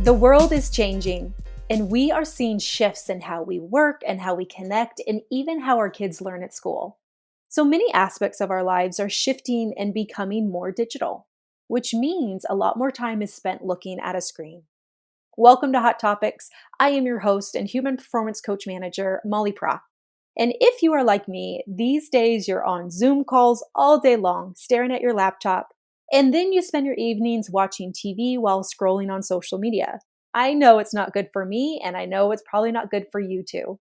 The world is changing, and we are seeing shifts in how we work and how we connect, and even how our kids learn at school. So many aspects of our lives are shifting and becoming more digital, which means a lot more time is spent looking at a screen. Welcome to Hot Topics. I am your host and human performance coach manager, Molly Pra. And if you are like me, these days you're on Zoom calls all day long, staring at your laptop, and then you spend your evenings watching TV while scrolling on social media. I know it's not good for me, and I know it's probably not good for you too.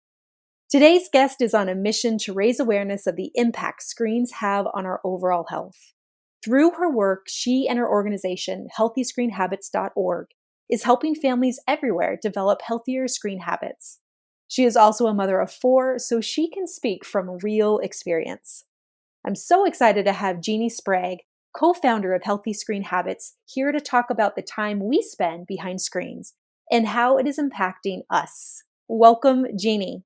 Today's guest is on a mission to raise awareness of the impact screens have on our overall health. Through her work, she and her organization, healthyscreenhabits.org, is helping families everywhere develop healthier screen habits. She is also a mother of 4, so she can speak from real experience. I'm so excited to have Genie Sprague, co-founder of Healthy Screen Habits, here to talk about the time we spend behind screens and how it is impacting us. Welcome, Genie.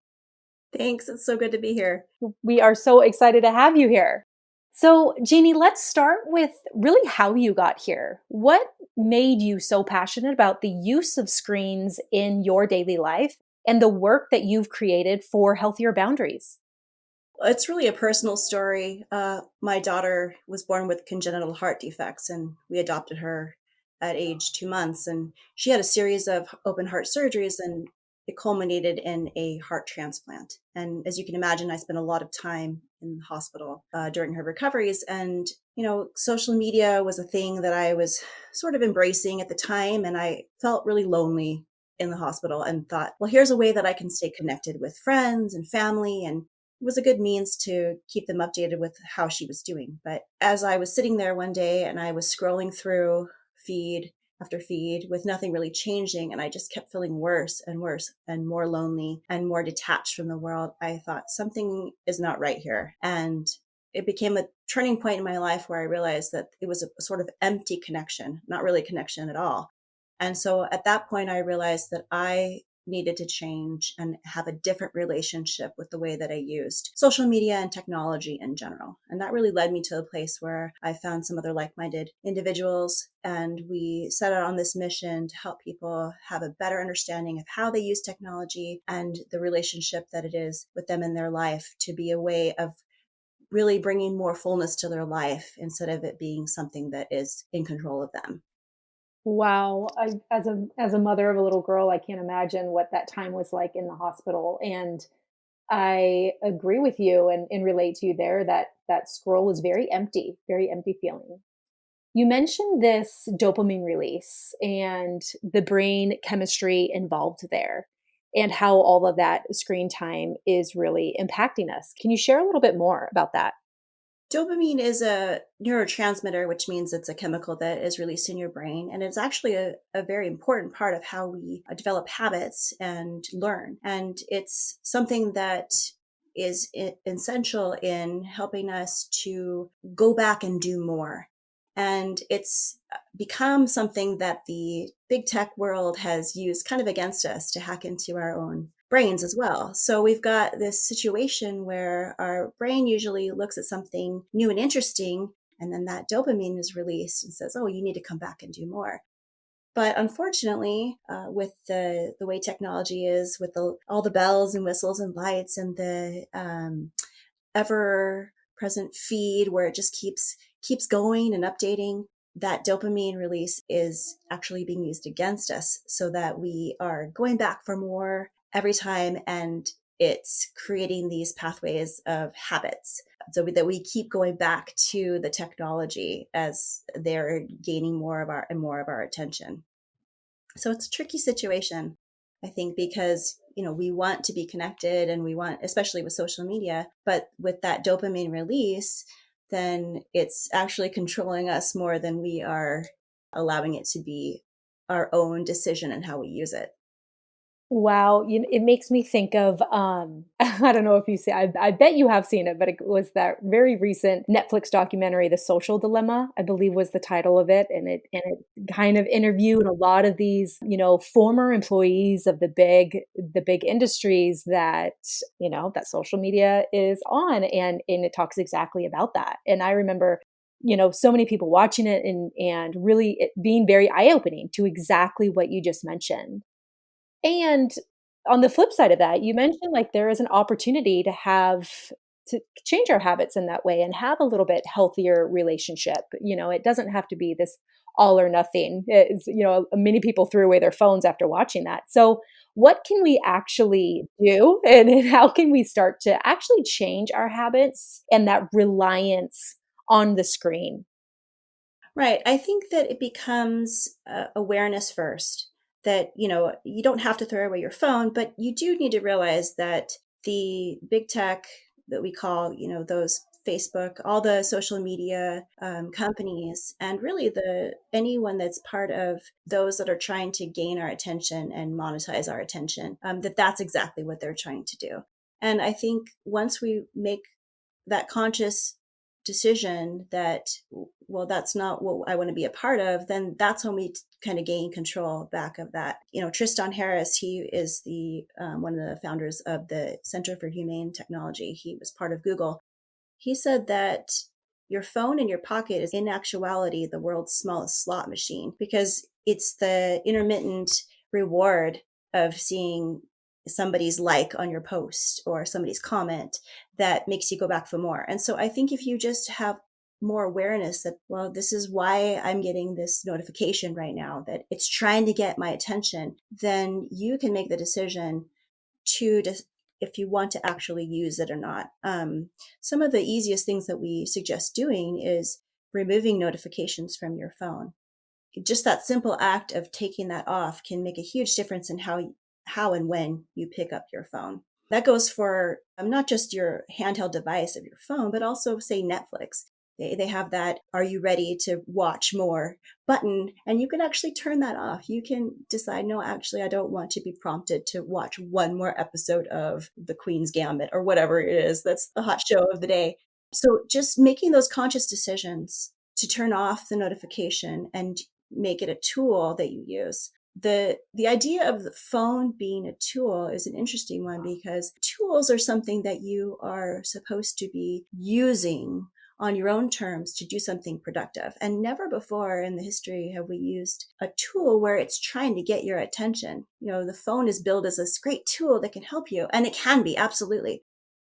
Thanks. It's so good to be here. We are so excited to have you here. So, Jeannie, let's start with really how you got here. What made you so passionate about the use of screens in your daily life and the work that you've created for healthier boundaries? It's really a personal story. My daughter was born with congenital heart defects, and we adopted her at age 2 months. And she had a series of open heart surgeries, and it culminated in a heart transplant. And as you can imagine, I spent a lot of time in the hospital during her recoveries. And, social media was a thing that I was sort of embracing at the time. And I felt really lonely in the hospital and thought, well, here's a way that I can stay connected with friends and family. And it was a good means to keep them updated with how she was doing. But as I was sitting there one day and I was scrolling through feed after feed with nothing really changing, and I just kept feeling worse and worse and more lonely and more detached from the world, I thought something is not right here. And it became a turning point in my life where I realized that it was a sort of empty connection, not really a connection at all. And so at that point, I realized that I needed to change and have a different relationship with the way that I used social media and technology in general. And that really led me to a place where I found some other like-minded individuals, and we set out on this mission to help people have a better understanding of how they use technology and the relationship that it is with them in their life, to be a way of really bringing more fullness to their life instead of it being something that is in control of them. Wow, as a mother of a little girl, I can't imagine what that time was like in the hospital. And I agree with you and relate to you there that that scroll is very empty feeling. You mentioned this dopamine release and the brain chemistry involved there, and how all of that screen time is really impacting us. Can you share a little bit more about that? Dopamine is a neurotransmitter, which means it's a chemical that is released in your brain. And it's actually a very important part of how we develop habits and learn. And it's something that is essential in helping us to go back and do more. And it's become something that the big tech world has used kind of against us to hack into our own brains as well. So we've got this situation where our brain usually looks at something new and interesting, and then that dopamine is released and says, oh, you need to come back and do more. But unfortunately, with the way technology is, with all the bells and whistles and lights and the ever present feed where it just keeps going and updating, that dopamine release is actually being used against us, so that we are going back for more every time, and it's creating these pathways of habits so that we keep going back to the technology as they're gaining more of our attention. So it's a tricky situation, I think, because we want to be connected, and we want, especially with social media, but with that dopamine release, then it's actually controlling us more than we are allowing it to be our own decision and how we use it. Wow, it makes me think of I don't know if you see, I bet you have seen it, but it was that very recent Netflix documentary, The Social Dilemma, I believe was the title of it, and it kind of interviewed a lot of these, former employees of the big industries that, that social media is on, and it talks exactly about that. And I remember so many people watching it, and really it being very eye-opening to exactly what you just mentioned. And on the flip side of that, you mentioned like there is an opportunity to change our habits in that way and have a little bit healthier relationship. It doesn't have to be this all or nothing. Many people threw away their phones after watching that. So, what can we actually do, and how can we start to actually change our habits and that reliance on the screen? Right. I think that it becomes awareness first, that, you don't have to throw away your phone, but you do need to realize that the big tech that we call, those Facebook, all the social media companies, and really anyone that's part of those that are trying to gain our attention and monetize our attention, that's exactly what they're trying to do. And I think once we make that conscious decision that, well, that's not what I want to be a part of, then that's when we kind of gain control back of that. Tristan Harris, he is the one of the founders of the Center for Humane Technology. He was part of Google. He said that your phone in your pocket is in actuality the world's smallest slot machine, because it's the intermittent reward of seeing somebody's like on your post or somebody's comment that makes you go back for more. And so I think if you just have more awareness that, well, this is why I'm getting this notification right now, that it's trying to get my attention, then you can make the decision to if you want to actually use it or not. Some of the easiest things that we suggest doing is removing notifications from your phone. Just that simple act of taking that off can make a huge difference in how and when you pick up your phone. That goes for not just your handheld device of your phone, but also, say, Netflix. They have that "Are you ready to watch more" button, and you can actually turn that off. You can decide, no, actually, I don't want to be prompted to watch one more episode of The Queen's Gambit or whatever it is that's the hot show of the day. So just making those conscious decisions to turn off the notification and make it a tool that you use. The idea of the phone being a tool is an interesting one, because tools are something that you are supposed to be using on your own terms to do something productive. And never before in the history have we used a tool where it's trying to get your attention. The phone is billed as this great tool that can help you, and it can be, absolutely.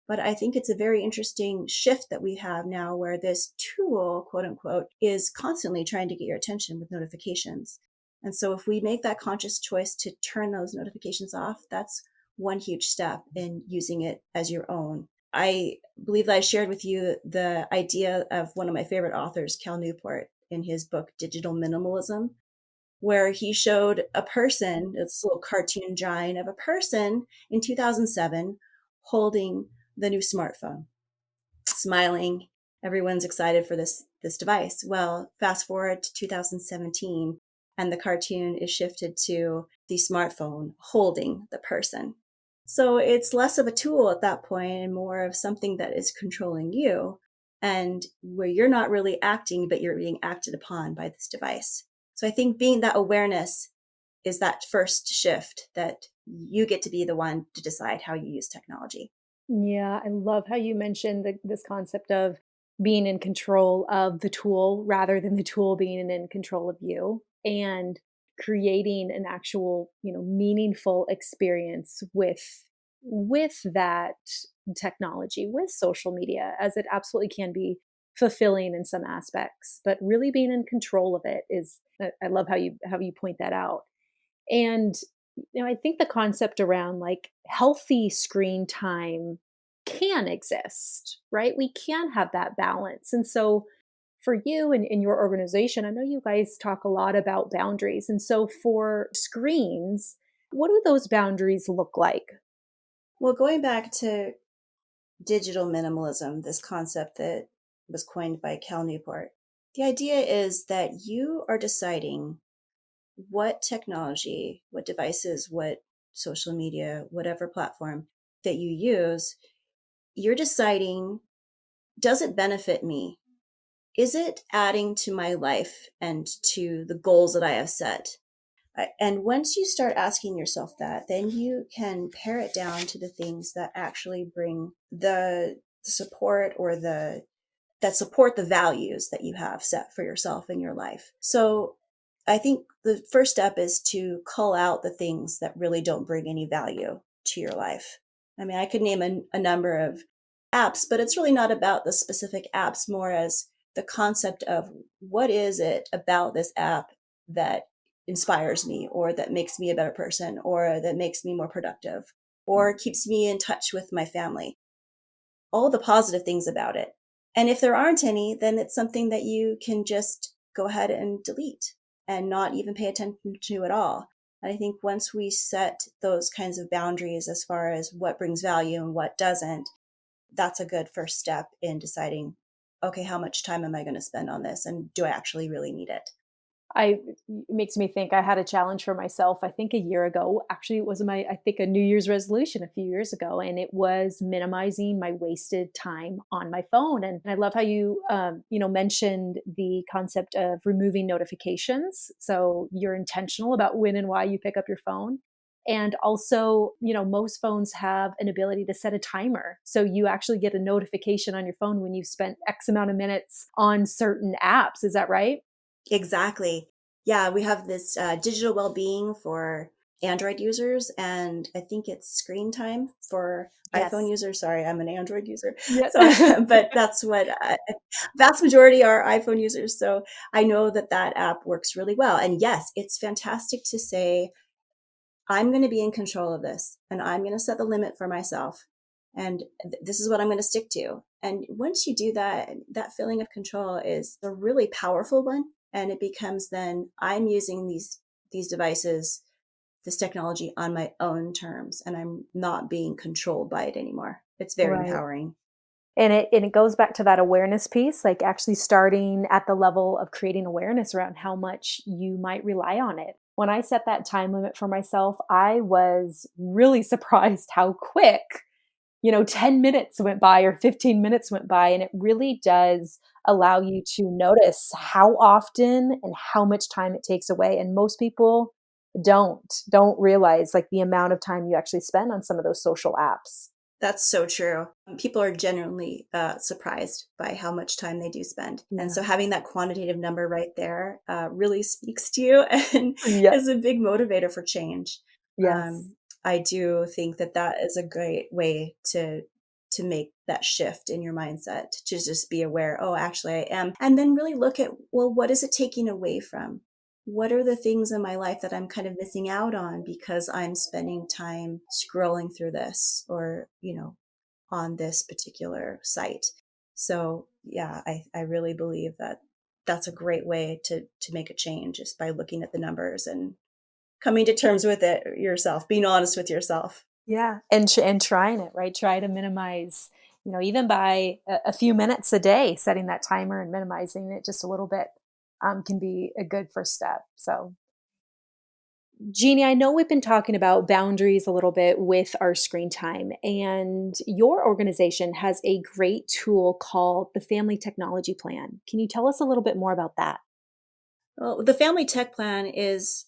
But I think it's a very interesting shift that we have now, where this tool, quote unquote, is constantly trying to get your attention with notifications. And so if we make that conscious choice to turn those notifications off, that's one huge step in using it as your own. I believe that I shared with you the idea of one of my favorite authors, Cal Newport, in his book, Digital Minimalism, where he showed a person, this little cartoon drawing of a person in 2007 holding the new smartphone, smiling. Everyone's excited for this device. Well, fast forward to 2017, and the cartoon is shifted to the smartphone holding the person. So it's less of a tool at that point and more of something that is controlling you, and where you're not really acting, but you're being acted upon by this device. So I think being that awareness is that first shift, that you get to be the one to decide how you use technology. Yeah, I love how you mentioned this concept of being in control of the tool rather than the tool being in control of you, and creating an actual, meaningful experience with that technology, with social media, as it absolutely can be fulfilling in some aspects, but really being in control of it is, I love how you point that out. And I think the concept around like healthy screen time can exist, right? We can have that balance. And so for you and in your organization, I know you guys talk a lot about boundaries. And so for screens, what do those boundaries look like? Well, going back to digital minimalism, this concept that was coined by Cal Newport, the idea is that you are deciding what technology, what devices, what social media, whatever platform that you use, you're deciding, does it benefit me? Is it adding to my life and to the goals that I have set? And once you start asking yourself that, then you can pare it down to the things that actually bring the support or the that support the values that you have set for yourself in your life. So I think the first step is to cull out the things that really don't bring any value to your life. I mean, I could name a number of apps, but it's really not about the specific apps, more as the concept of what is it about this app that inspires me, or that makes me a better person, or that makes me more productive, or keeps me in touch with my family, all the positive things about it. And if there aren't any, then it's something that you can just go ahead and delete and not even pay attention to at all. And I think once we set those kinds of boundaries as far as what brings value and what doesn't, that's a good first step in deciding, okay, how much time am I going to spend on this? And do I actually really need it? It makes me think I had a challenge for myself, I think a year ago. Actually, it was I think a New Year's resolution a few years ago, and it was minimizing my wasted time on my phone. And I love how you, mentioned the concept of removing notifications. So you're intentional about when and why you pick up your phone. And also, most phones have an ability to set a timer. So you actually get a notification on your phone when you've spent X amount of minutes on certain apps. Is that right? Exactly. Yeah, we have this digital well-being for Android users, and I think it's screen time for iPhone Yes. users. Sorry, I'm an Android user. Yeah. So, but that's what vast majority are iPhone users. So I know that that app works really well. And yes, it's fantastic to say, I'm going to be in control of this, and I'm going to set the limit for myself. And this is what I'm going to stick to. And once you do that, that feeling of control is a really powerful one. And it becomes then I'm using these devices, this technology on my own terms, and I'm not being controlled by it anymore. It's very Right. empowering. And it goes back to that awareness piece, like actually starting at the level of creating awareness around how much you might rely on it. When I set that time limit for myself, I was really surprised how quick, 10 minutes went by or 15 minutes went by. And it really does allow you to notice how often and how much time it takes away. And most people don't realize like the amount of time you actually spend on some of those social apps. That's so true. People are genuinely surprised by how much time they do spend. And Yeah. so having that quantitative number right there really speaks to you and Yep. is a big motivator for change. Yes. Um, I do think that that is a great way to make that shift in your mindset, to just be aware, oh, actually I am. And then really look at, well, what is it taking away from? What are the things in my life that I'm kind of missing out on because I'm spending time scrolling through this, or, on this particular site? So yeah, I really believe that that's a great way to make a change, is by looking at the numbers and coming to terms with it yourself, being honest with yourself. Yeah, and trying it, right? Try to minimize, even by a few minutes a day, setting that timer and minimizing it just a little bit, can be a good first step. So, Jeannie, I know we've been talking about boundaries a little bit with our screen time, and your organization has a great tool called the Family Technology Plan. Can you tell us a little bit more about that? Well, the family tech plan is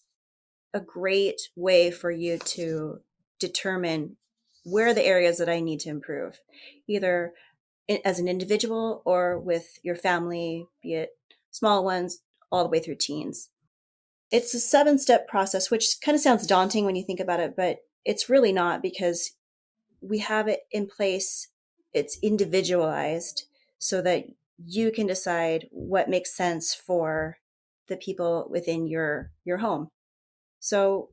a great way for you to determine where are the areas that I need to improve, either as an individual or with your family, be it small ones all the way through teens. It's a 7-step process, which kind of sounds daunting when you think about it, but it's really not, because we have it in place. It's individualized so that you can decide what makes sense for the people within your home. So,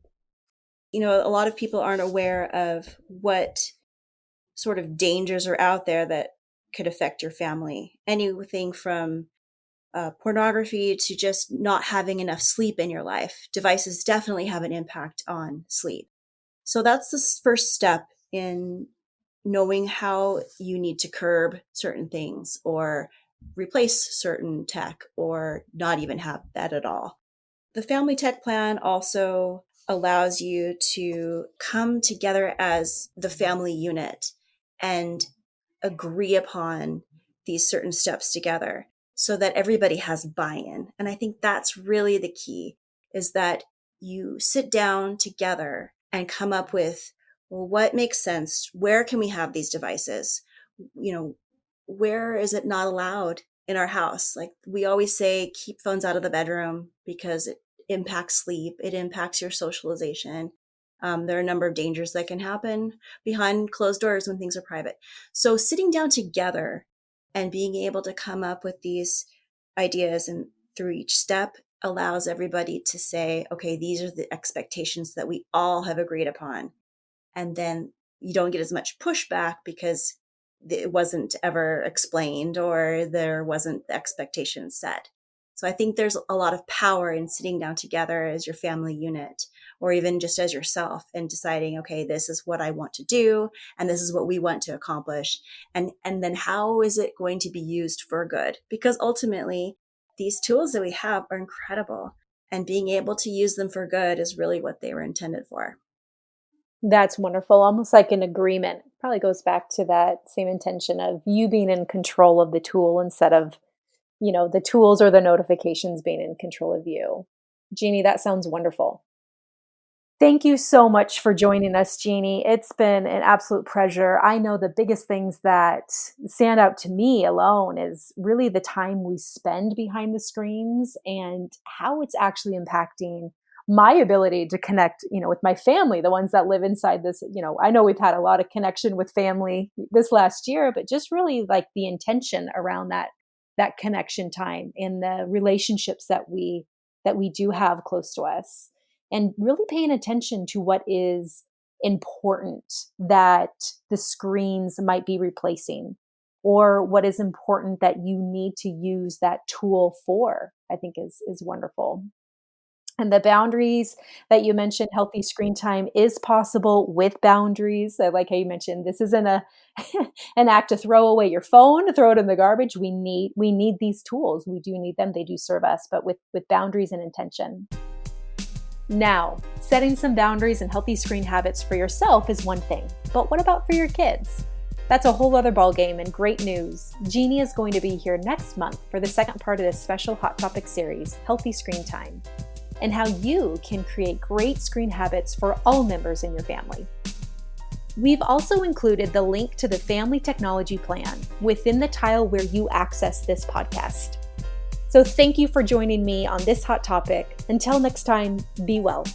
a lot of people aren't aware of what sort of dangers are out there that could affect your family. Anything from pornography to just not having enough sleep in your life. Devices definitely have an impact on sleep. So that's the first step in knowing how you need to curb certain things, or replace certain tech, or not even have that at all. The family tech plan also allows you to come together as the family unit and agree upon these certain steps together, so that everybody has buy-in. And I think that's really the key, is that you sit down together and come up with, well, what makes sense? Where can we have these devices? Where is it not allowed in our house. Like we always say, keep phones out of the bedroom because it impacts sleep, it impacts your socialization. There are a number of dangers that can happen behind closed doors when things are private. So sitting down together and being able to come up with these ideas and through each step allows everybody to say, okay, these are the expectations that we all have agreed upon. And then you don't get as much pushback because it wasn't ever explained or there wasn't the expectation set. So I think there's a lot of power in sitting down together as your family unit or even just as yourself and deciding, okay, this is what I want to do and this is what we want to accomplish. And then how is it going to be used for good? Because ultimately, these tools that we have are incredible and being able to use them for good is really what they were intended for. That's wonderful. Almost like an agreement. Probably goes back to that same intention of you being in control of the tool instead of, the tools or the notifications being in control of you. Jeannie, that sounds wonderful. Thank you so much for joining us, Jeannie. It's been an absolute pleasure. I know the biggest things that stand out to me alone is really the time we spend behind the screens and how it's actually impacting my ability to connect, with my family, the ones that live inside this, I know we've had a lot of connection with family this last year, but just really like the intention around that connection time and the relationships that we do have close to us and really paying attention to what is important that the screens might be replacing or what is important that you need to use that tool for, I think is wonderful. And the boundaries that you mentioned, healthy screen time is possible with boundaries. I like how you mentioned this isn't a an act to throw away your phone, throw it in the garbage. We need these tools. We do need them. They do serve us, but with boundaries and intention. Now, setting some boundaries and healthy screen habits for yourself is one thing, but what about for your kids? That's a whole other ballgame and great news. Jeannie is going to be here next month for the second part of this special Hot Topic series, Healthy Screen Time, and how you can create great screen habits for all members in your family. We've also included the link to the Family Technology Plan within the tile where you access this podcast. So thank you for joining me on this hot topic. Until next time, be well.